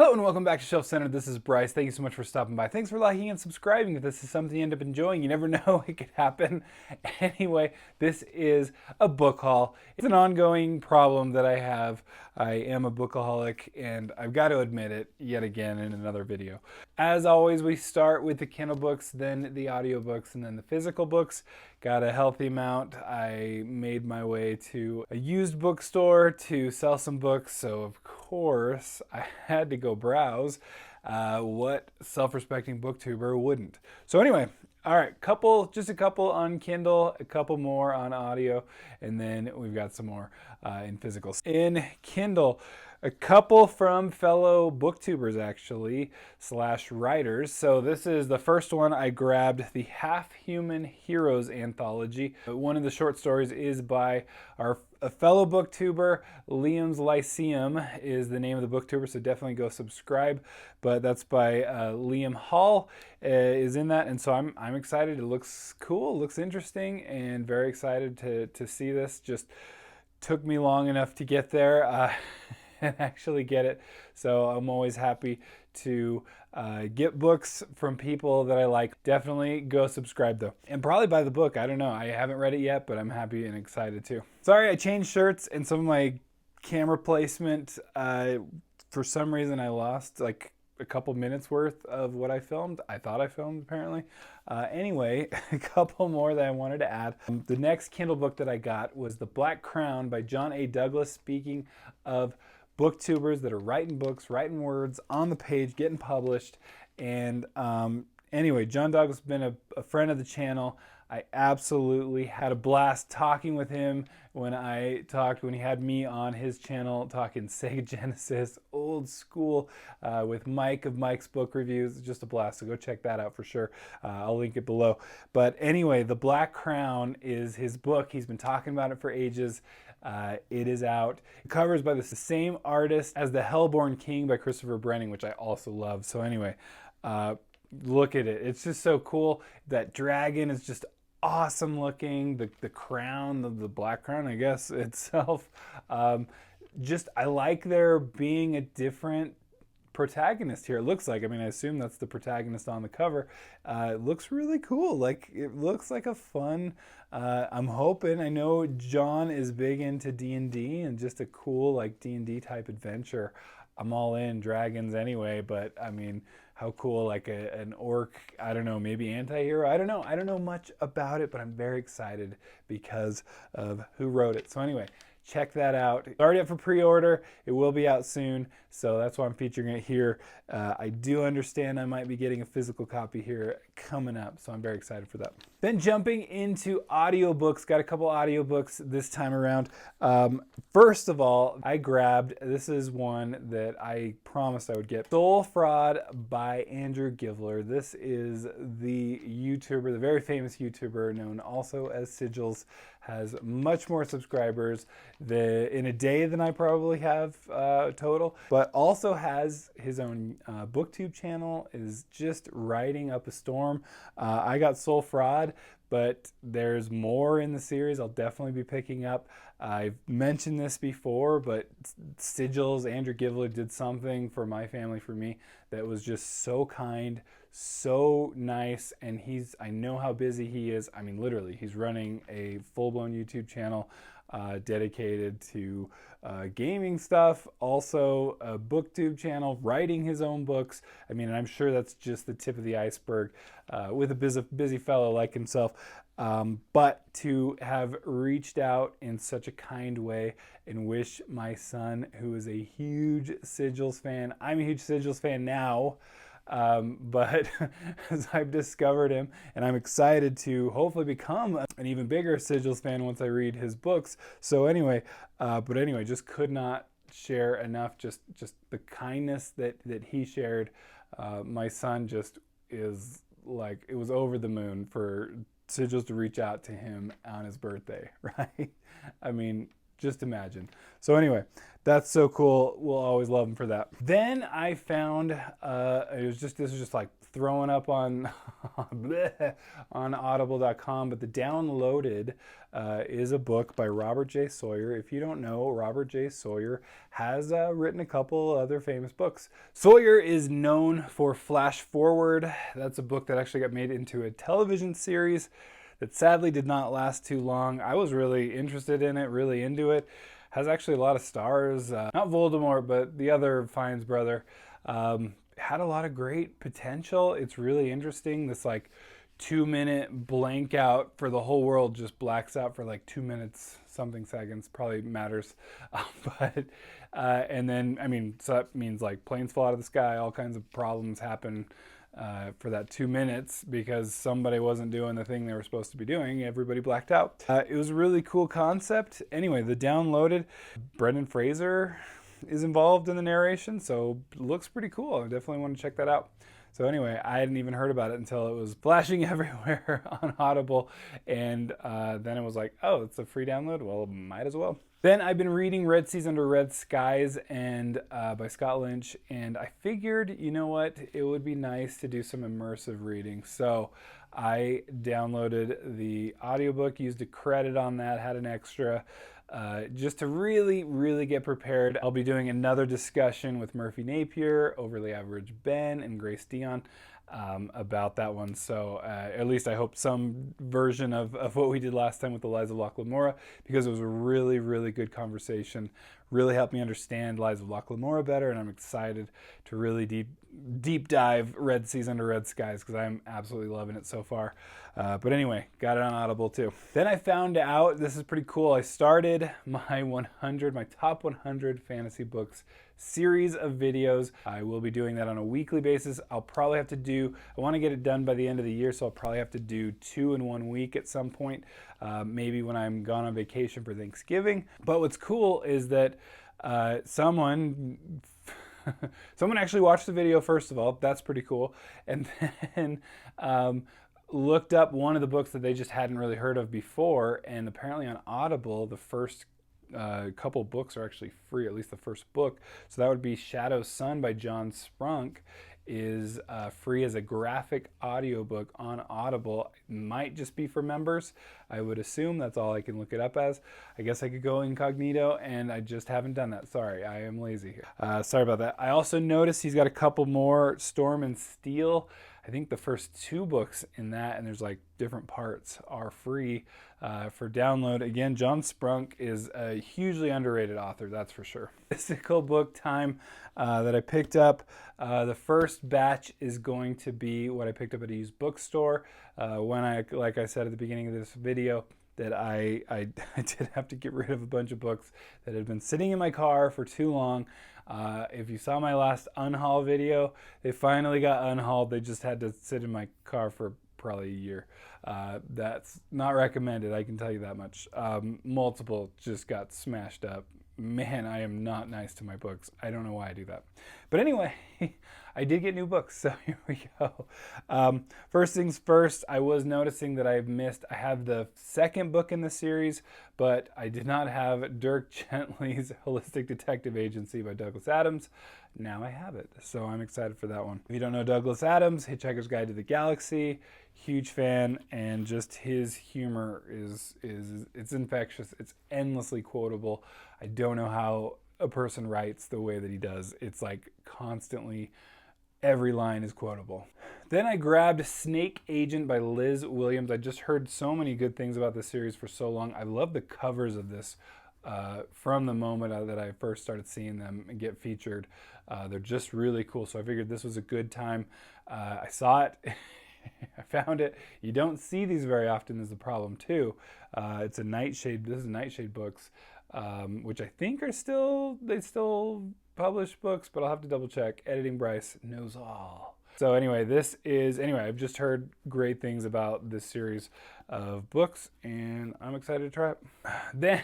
Hello and welcome back to Shelf Center. This is Bryce. Thank you so much for stopping by. Thanks for liking and subscribing. If this is something you end up enjoying, you never know, it could happen. Anyway, this is a book haul. It's an ongoing problem that I have. I am a bookaholic and I've got to admit it yet again in another video. As always, we start with the Kindle books, then the audiobooks, and then the physical books. Got a healthy amount. I made my way to a used bookstore to sell some books, so of course I had to go browse. What self-respecting booktuber wouldn't? So anyway, all right, just a couple on Kindle, a couple more on audio, and then we've got some more in physical. In Kindle, a couple from fellow booktubers actually, / writers. So this is the first one I grabbed, the Half Human Heroes anthology. One of the short stories is by a fellow booktuber. Liam's Lyceum is the name of the booktuber, so definitely go subscribe. But that's by Liam Hall is in that, and so I'm excited. It looks cool, looks interesting, and very excited to see this. Just took me long enough to get there. And actually get it. So I'm always happy to get books from people that I like. Definitely go subscribe though. And probably buy the book. I don't know. I haven't read it yet, but I'm happy and excited too. Sorry, I changed shirts and some of my camera placement. For some reason I lost like a couple minutes worth of what I filmed. I thought I filmed apparently. Anyway, a couple more that I wanted to add. The next Kindle book that I got was The Black Crown by John A. Douglas. Speaking of booktubers that are writing books, writing words on the page, getting published. And anyway, John Douglas has been a friend of the channel. I absolutely had a blast talking with him when he had me on his channel talking Sega Genesis, old school, with Mike of Mike's Book Reviews. Just a blast, so go check that out for sure. I'll link it below. But anyway, The Black Crown is his book. He's been talking about it for ages. It is out. The cover is by the same artist as The Hellborn King by Christopher Brenning, which I also love. So anyway, look at it. It's just so cool. That dragon is just awesome looking. The crown, the black crown, I guess, itself. I like there being a different protagonist here. It looks like, I mean, I assume that's the protagonist on the cover. It looks really cool. Like, it looks like a fun, I'm hoping, I know John is big into D&D and just a cool like D&D type adventure. I'm all in dragons anyway, but I mean, how cool, like an orc, I don't know, maybe anti-hero, I don't know much about it, but I'm very excited because of who wrote it. So anyway, check that out. It's already up for pre-order. It will be out soon, so that's why I'm featuring it here. I do understand I might be getting a physical copy here coming up, so I'm very excited for that. Then jumping into audiobooks, got a couple audiobooks this time around. First of all, I grabbed, this is one that I promised I would get, Soul Fraud by Andrew Givler. This is the YouTuber, the very famous YouTuber known also as Sigils, has much more subscribers in a day than I probably have total, but also has his own booktube channel, is just riding up a storm. I got Soul Fraud, but there's more in the series I'll definitely be picking up. I've mentioned this before, but Sigils, Andrew Givler, did something for my family, for me, that was just so kind, so nice, and I know how busy he is. I mean, literally, he's running a full-blown YouTube channel dedicated to gaming stuff, also a booktube channel, writing his own books. I mean, I'm sure that's just the tip of the iceberg with a busy fellow like himself. But to have reached out in such a kind way and wish my son, who is a huge Sigils fan, I'm a huge Sigils fan now, but as I've discovered him, and I'm excited to hopefully become an even bigger Sigils fan once I read his books. So anyway, just could not share enough, just the kindness that he shared. My son just is like, it was over the moon for Sigils to reach out to him on his birthday, right? I mean, Just imagine. So anyway, that's so cool. We'll always love them for that. Then I found this was just like throwing up on on audible.com, but the Downloaded is a book by Robert J. Sawyer. If you don't know, Robert J. Sawyer has written a couple other famous books. Sawyer is known for Flash Forward. That's a book that actually got made into a television series that sadly did not last too long. I was really interested in it, really into it. Has actually a lot of stars. Not Voldemort, but the other Fiennes brother. Had a lot of great potential. It's really interesting. This like 2-minute blank out for the whole world, just blacks out for like 2 minutes something seconds, probably matters. And then, I mean, so that means like planes fall out of the sky, all kinds of problems happen for that 2 minutes because somebody wasn't doing the thing they were supposed to be doing. Everybody blacked out. It was a really cool concept. Anyway, the Downloaded, Brendan Fraser is involved in the narration, so it looks pretty cool. I definitely want to check that out. So anyway, I hadn't even heard about it until it was flashing everywhere on Audible, and then it was like, oh, it's a free download? Well, might as well. Then I've been reading Red Seas Under Red Skies and by Scott Lynch, and I figured, you know what, it would be nice to do some immersive reading. So I downloaded the audiobook, used a credit on that, had an extra, just to really, really get prepared. I'll be doing another discussion with Murphy Napier, Overly Average Ben, and Grace Dion about that one. So at least I hope some version of what we did last time with Eliza Locke-Lamora, because it was a really, really good conversation. Really helped me understand Eliza Locke-Lamora better, and I'm excited to really deep dive Red Seas Under Red Skies because I'm absolutely loving it so far. But anyway, got it on Audible too. Then I found out, this is pretty cool, I started my top 100 fantasy books series of videos. I will be doing that on a weekly basis. I'll probably have to do, I want to get it done by the end of the year, so I'll probably have to do 2 in 1 week at some point, maybe when I'm gone on vacation for Thanksgiving. But what's cool is that someone actually watched the video, first of all. That's pretty cool. And then looked up one of the books that they just hadn't really heard of before, and apparently on Audible, the first couple books are actually free, at least the first book. So that would be Shadow's Son by John Sprunk is free as a graphic audiobook on Audible. It might just be for members. I would assume that's all I can look it up as. I guess I could go incognito, and I just haven't done that. Sorry, I am lazy here. Sorry about that. I also noticed he's got a couple more, Storm and Steel. I think the first 2 books in that, and there's like different parts, are free for download. Again, John Sprunk is a hugely underrated author, that's for sure. Mystical book time that I picked up. The first batch is going to be what I picked up at a used bookstore. When like I said at the beginning of this video, that I did have to get rid of a bunch of books that had been sitting in my car for too long. If you saw my last unhaul video, they finally got unhauled. They just had to sit in my car for probably a year. That's not recommended, I can tell you that much. Multiple just got smashed up. Man, I am not nice to my books. I don't know why I do that. But anyway, I did get new books, so here we go. First things first, I was noticing that I have the second book in the series, but I did not have Dirk Gently's Holistic Detective Agency by Douglas Adams. Now I have it, so I'm excited for that one. If you don't know Douglas Adams, Hitchhiker's Guide to the Galaxy, huge fan, and just his humor it's infectious. It's endlessly quotable. I don't know how a person writes the way that he does. It's like constantly, every line is quotable. Then I grabbed Snake Agent by Liz Williams. I just heard so many good things about this series for so long. I love the covers of this from the moment that I first started seeing them get featured. They're just really cool, so I figured this was a good time. I saw it. I found it. You don't see these very often is the problem too. It's a Nightshade. This is Nightshade Books, which I think they still publish books, but I'll have to double check. Editing Bryce knows all. So anyway, I've just heard great things about this series of books, and I'm excited to try it. Then,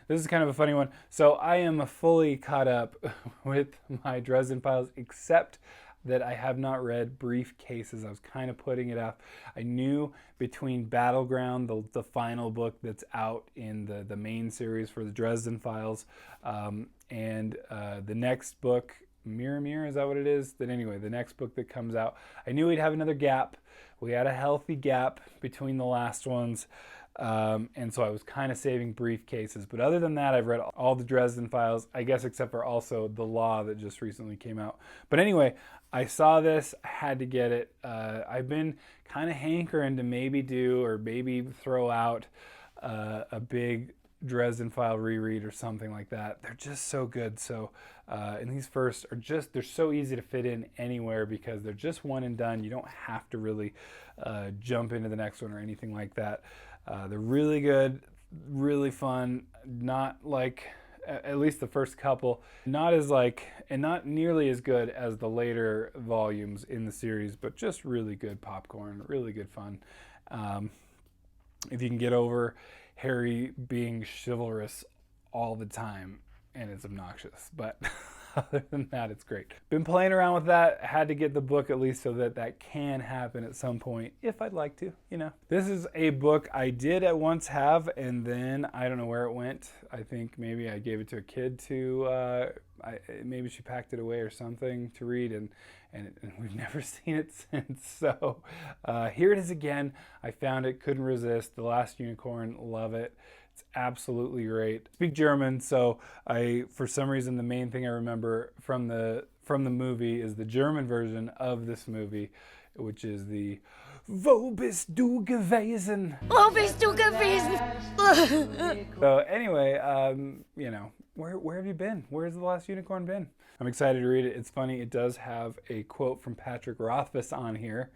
this is kind of a funny one. So I am fully caught up with my Dresden Files, except that I have not read Briefcases. I was kind of putting it off. I knew between Battleground, the final book that's out in the main series for the Dresden Files, and the next book, Mirror, is that what it is? Then anyway, the next book that comes out, I knew we'd have another gap. We had a healthy gap between the last ones. And so I was kind of saving Briefcases. But other than that, I've read all the Dresden Files, I guess, except for also The Law that just recently came out. But anyway, I saw this, I had to get it. I've been kind of hankering to maybe do or maybe throw out a big Dresden File reread or something like that. They're just so good. So, and these first are just, they're so easy to fit in anywhere because they're just one and done. You don't have to really jump into the next one or anything like that. They're really good, really fun, not like, at least the first couple, not as like, and not nearly as good as the later volumes in the series, but just really good popcorn, really good fun. If you can get over Harry being chivalrous all the time, and it's obnoxious, but other than that, it's great. Been playing around with that. Had to get the book at least so that that can happen at some point if I'd like to, you know. This is a book I did at once have, and then I don't know where it went. I think maybe I gave it to a kid to, maybe she packed it away or something to read, and we've never seen it since. So here it is again. I found it, couldn't resist. The Last Unicorn, love it. It's absolutely great. I speak German, so for some reason, the main thing I remember from the movie is the German version of this movie, which is the "Wo bist du gewesen?" Wo bist du gewesen? So anyway, you know, where have you been? Where's The Last Unicorn been? I'm excited to read it. It's funny. It does have a quote from Patrick Rothfuss on here,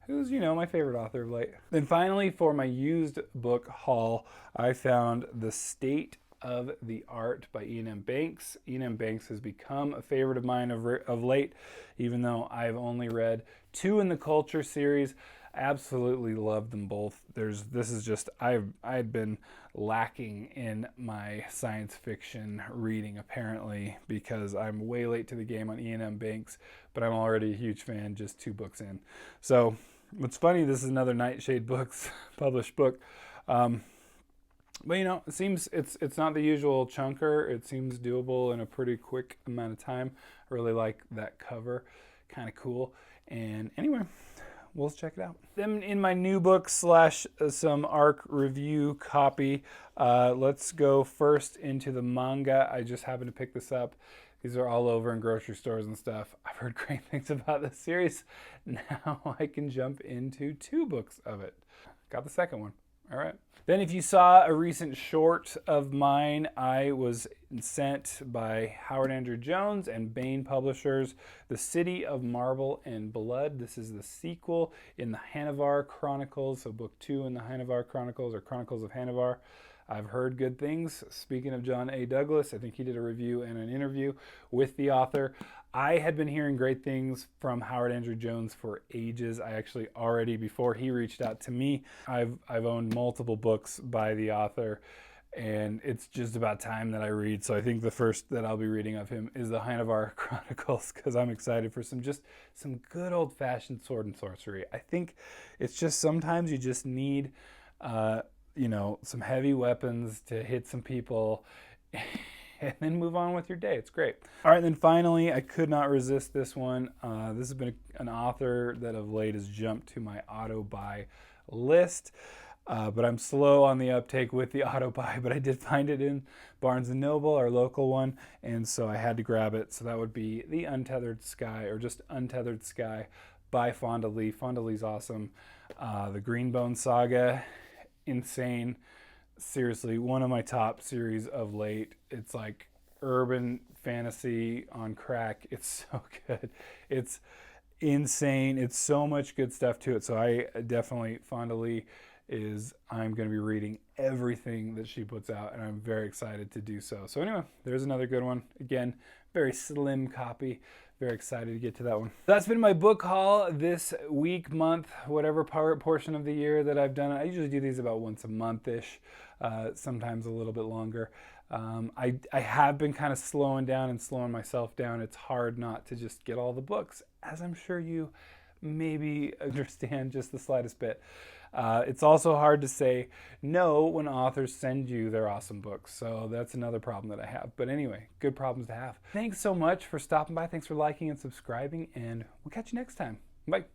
who's, you know, my favorite author of late. Then finally, for my used book haul, I found The State of the Art by Ian M. Banks. Ian M. Banks has become a favorite of mine of late, even though I've only read 2 in the Culture series. Absolutely love them both. This is just, I had been lacking in my science fiction reading apparently because I'm way late to the game on Ian M. Banks, but I'm already a huge fan just 2 books in. So what's funny, this is another Nightshade Books published book. But you know, it seems it's not the usual chunker. It seems doable in a pretty quick amount of time. I really like that cover, kind of cool. And anyway, we'll check it out. Then in my new book / some ARC review copy, let's go first into the manga. I just happened to pick this up. These are all over in grocery stores and stuff. I've heard great things about this series. Now I can jump into 2 books of it. Got the second one. All right. Then if you saw a recent short of mine, I was sent by Howard Andrew Jones and Baen Publishers, The City of Marble and Blood. This is the sequel in the Hanevar Chronicles, so book 2 in the Hanevar Chronicles, or Chronicles of Hanevar. I've heard good things. Speaking of John A. Douglas, I think he did a review and an interview with the author. I had been hearing great things from Howard Andrew Jones for ages. I actually already, before he reached out to me, I've owned multiple books by the author, and it's just about time that I read. So I think the first that I'll be reading of him is the Hanevar Chronicles, because I'm excited for some good old-fashioned sword and sorcery. I think it's just sometimes you just need you know, some heavy weapons to hit some people and then move on with your day. It's great. All right, then finally, I could not resist this one. This has been an author that of late has jumped to my auto-buy list, but I'm slow on the uptake with the auto-buy, but I did find it in Barnes & Noble, our local one, and so I had to grab it. So that would be The Untethered Sky, or just Untethered Sky by Fonda Lee. Fonda Lee's awesome. The Greenbone Saga, insane. Seriously, one of my top series of late. It's like urban fantasy on crack. It's so good. It's insane. It's so much good stuff to it. So I definitely, Fonda Lee I'm going to be reading everything that she puts out, and I'm very excited to do so. So anyway, there's another good one. Again, very slim copy. Very excited to get to that one. That's been my book haul this week, month, whatever portion of the year that I've done. I usually do these about once a month-ish, sometimes a little bit longer. I have been kind of slowing down and slowing myself down. It's hard not to just get all the books as I'm sure you maybe understand just the slightest bit. It's also hard to say no when authors send you their awesome books. So that's another problem that I have. But anyway, good problems to have. Thanks so much for stopping by. Thanks for liking and subscribing, and we'll catch you next time. Bye.